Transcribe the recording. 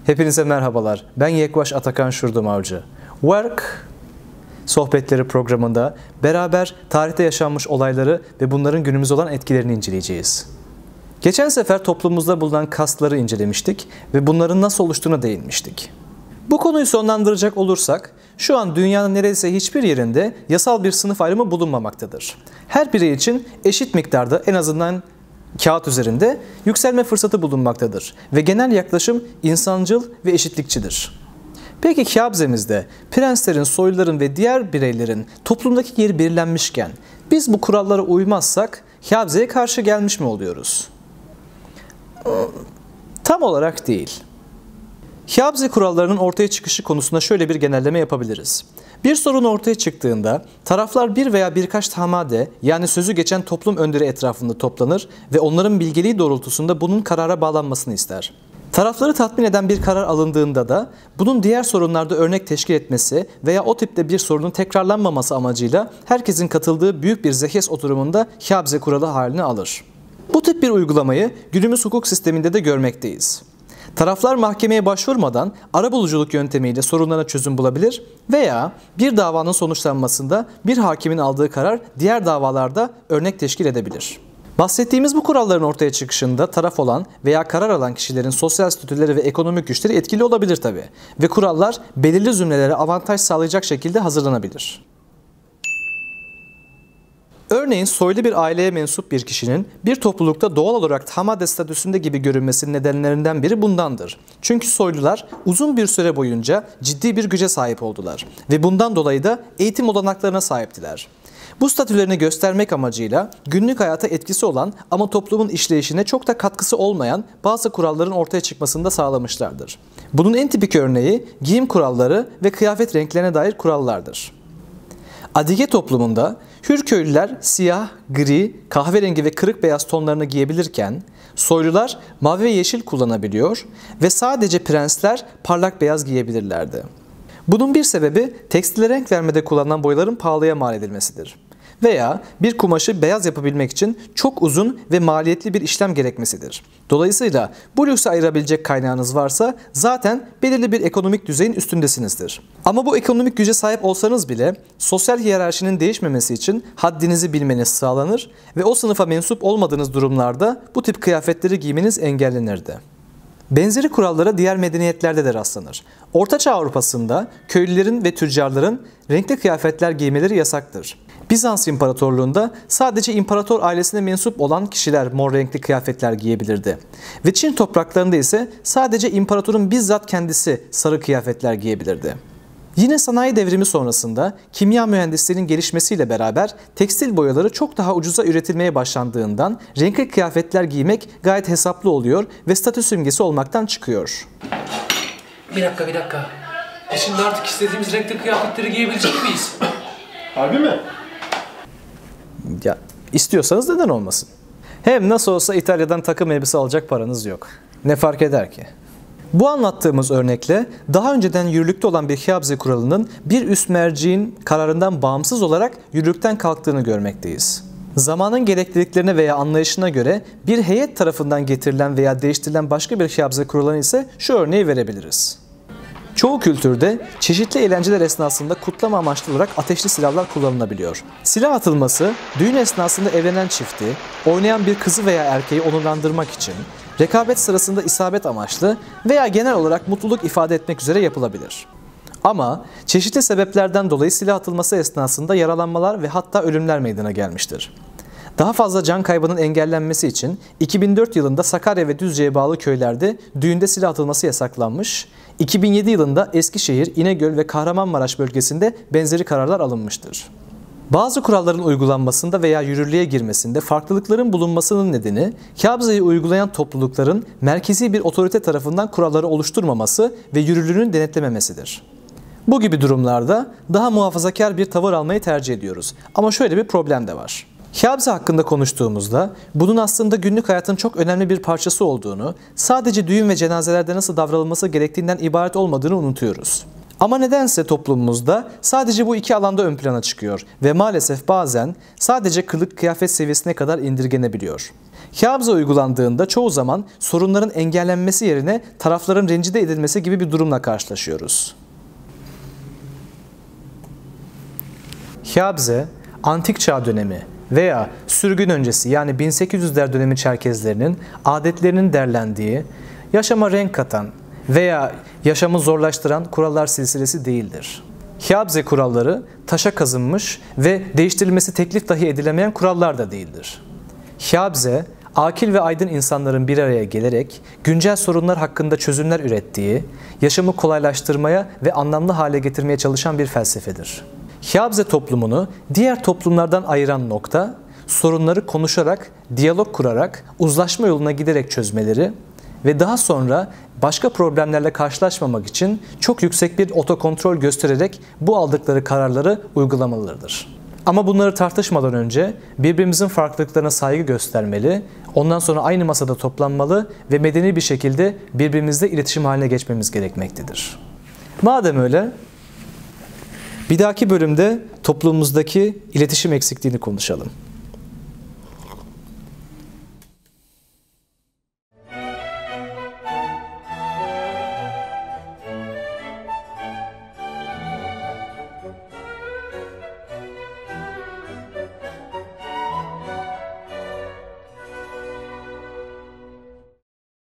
Hepinize merhabalar. Ben Yekvaş Atakan Şurdum Avcı. Work Sohbetleri programında beraber tarihte yaşanmış olayları ve bunların günümüze olan etkilerini inceleyeceğiz. Geçen sefer toplumumuzda bulunan kastları incelemiştik ve bunların nasıl oluştuğuna değinmiştik. Bu konuyu sonlandıracak olursak, şu an dünyanın neredeyse hiçbir yerinde yasal bir sınıf ayrımı bulunmamaktadır. Her birey için eşit miktarda, en azından kağıt üzerinde, yükselme fırsatı bulunmaktadır ve genel yaklaşım insancıl ve eşitlikçidir. Peki Kâbzemizde prenslerin, soyluların ve diğer bireylerin toplumdaki yeri belirlenmişken biz bu kurallara uymazsak Kâbze'ye karşı gelmiş mi oluyoruz? Tam olarak değil. Kâbze kurallarının ortaya çıkışı konusunda şöyle bir genelleme yapabiliriz. Bir sorun ortaya çıktığında taraflar bir veya birkaç tamade, yani sözü geçen toplum önderi etrafında toplanır ve onların bilgeliği doğrultusunda bunun karara bağlanmasını ister. Tarafları tatmin eden bir karar alındığında da bunun diğer sorunlarda örnek teşkil etmesi veya o tipte bir sorunun tekrarlanmaması amacıyla herkesin katıldığı büyük bir zehes oturumunda Kâbze kuralı halini alır. Bu tip bir uygulamayı günümüz hukuk sisteminde de görmekteyiz. Taraflar mahkemeye başvurmadan arabuluculuk yöntemiyle sorunlara çözüm bulabilir veya bir davanın sonuçlanmasında bir hakimin aldığı karar diğer davalarda örnek teşkil edebilir. Bahsettiğimiz bu kuralların ortaya çıkışında taraf olan veya karar alan kişilerin sosyal statüleri ve ekonomik güçleri etkili olabilir tabii ve kurallar belirli zümrelere avantaj sağlayacak şekilde hazırlanabilir. Örneğin soylu bir aileye mensup bir kişinin bir toplulukta doğal olarak tamade statüsünde gibi görünmesinin nedenlerinden biri bundandır. Çünkü soylular uzun bir süre boyunca ciddi bir güce sahip oldular ve bundan dolayı da eğitim olanaklarına sahiptiler. Bu statülerini göstermek amacıyla günlük hayata etkisi olan ama toplumun işleyişine çok da katkısı olmayan bazı kuralların ortaya çıkmasını da sağlamışlardır. Bunun en tipik örneği giyim kuralları ve kıyafet renklerine dair kurallardır. Adige toplumunda hür köylüler siyah, gri, kahverengi ve kırık beyaz tonlarını giyebilirken soylular mavi ve yeşil kullanabiliyor ve sadece prensler parlak beyaz giyebilirlerdi. Bunun bir sebebi tekstile renk vermede kullanılan boyaların pahalıya mal edilmesidir. Veya bir kumaşı beyaz yapabilmek için çok uzun ve maliyetli bir işlem gerekmesidir. Dolayısıyla bu lükse ayırabilecek kaynağınız varsa zaten belirli bir ekonomik düzeyin üstündesinizdir. Ama bu ekonomik güce sahip olsanız bile sosyal hiyerarşinin değişmemesi için haddinizi bilmeniz sağlanır ve o sınıfa mensup olmadığınız durumlarda bu tip kıyafetleri giymeniz engellenirdi. Benzeri kurallara diğer medeniyetlerde de rastlanır. Ortaçağ Avrupa'sında köylülerin ve tüccarların renkli kıyafetler giymeleri yasaktır. Bizans İmparatorluğu'nda sadece imparator ailesine mensup olan kişiler mor renkli kıyafetler giyebilirdi. Ve Çin topraklarında ise sadece imparatorun bizzat kendisi sarı kıyafetler giyebilirdi. Yine sanayi devrimi sonrasında kimya mühendisliğinin gelişmesiyle beraber tekstil boyaları çok daha ucuza üretilmeye başlandığından renkli kıyafetler giymek gayet hesaplı oluyor ve statü simgesi olmaktan çıkıyor. Bir dakika. Şimdi artık istediğimiz renkli kıyafetleri giyebilecek miyiz? Harbi mi? Ya istiyorsanız neden olmasın? Hem nasıl olsa İtalya'dan takım elbise alacak paranız yok. Ne fark eder ki? Bu anlattığımız örnekle daha önceden yürürlükte olan bir Kâbze kuralının bir üst merciğin kararından bağımsız olarak yürürlükten kalktığını görmekteyiz. Zamanın gerekliliklerine veya anlayışına göre bir heyet tarafından getirilen veya değiştirilen başka bir Kâbze kuralına ise şu örneği verebiliriz. Çoğu kültürde çeşitli eğlenceler esnasında kutlama amaçlı olarak ateşli silahlar kullanılabiliyor. Silah atılması, düğün esnasında evlenen çifti, oynayan bir kızı veya erkeği onurlandırmak için, rekabet sırasında isabet amaçlı veya genel olarak mutluluk ifade etmek üzere yapılabilir. Ama çeşitli sebeplerden dolayı silah atılması esnasında yaralanmalar ve hatta ölümler meydana gelmiştir. Daha fazla can kaybının engellenmesi için 2004 yılında Sakarya ve Düzce'ye bağlı köylerde düğünde silah atılması yasaklanmış, 2007 yılında Eskişehir, İnegöl ve Kahramanmaraş bölgesinde benzeri kararlar alınmıştır. Bazı kuralların uygulanmasında veya yürürlüğe girmesinde farklılıkların bulunmasının nedeni Kâbze'yi uygulayan toplulukların merkezi bir otorite tarafından kuralları oluşturmaması ve yürürlüğünü denetlememesidir. Bu gibi durumlarda daha muhafazakar bir tavır almayı tercih ediyoruz. Ama şöyle bir problem de var. Kâbze hakkında konuştuğumuzda bunun aslında günlük hayatın çok önemli bir parçası olduğunu, sadece düğün ve cenazelerde nasıl davranılması gerektiğinden ibaret olmadığını unutuyoruz. Ama nedense toplumumuzda sadece bu iki alanda ön plana çıkıyor ve maalesef bazen sadece kılık kıyafet seviyesine kadar indirgenebiliyor. Hiabze uygulandığında çoğu zaman sorunların engellenmesi yerine tarafların rencide edilmesi gibi bir durumla karşılaşıyoruz. Hiabze, Antik Çağ dönemi veya sürgün öncesi yani 1800'ler dönemi Çerkezlerinin adetlerinin derlendiği, yaşama renk katan veya yaşamı zorlaştıran kurallar silsilesi değildir. Hiabze kuralları taşa kazınmış ve değiştirilmesi teklif dahi edilemeyen kurallar da değildir. Hiabze, akil ve aydın insanların bir araya gelerek güncel sorunlar hakkında çözümler ürettiği, yaşamı kolaylaştırmaya ve anlamlı hale getirmeye çalışan bir felsefedir. Hiabze toplumunu diğer toplumlardan ayıran nokta, sorunları konuşarak, diyalog kurarak, uzlaşma yoluna giderek çözmeleri ve daha sonra başka problemlerle karşılaşmamak için çok yüksek bir otokontrol göstererek bu aldıkları kararları uygulamalıdır. Ama bunları tartışmadan önce birbirimizin farklılıklarına saygı göstermeli, ondan sonra aynı masada toplanmalı ve medeni bir şekilde birbirimizle iletişim haline geçmemiz gerekmektedir. Madem öyle, bir dahaki bölümde toplumumuzdaki iletişim eksikliğini konuşalım.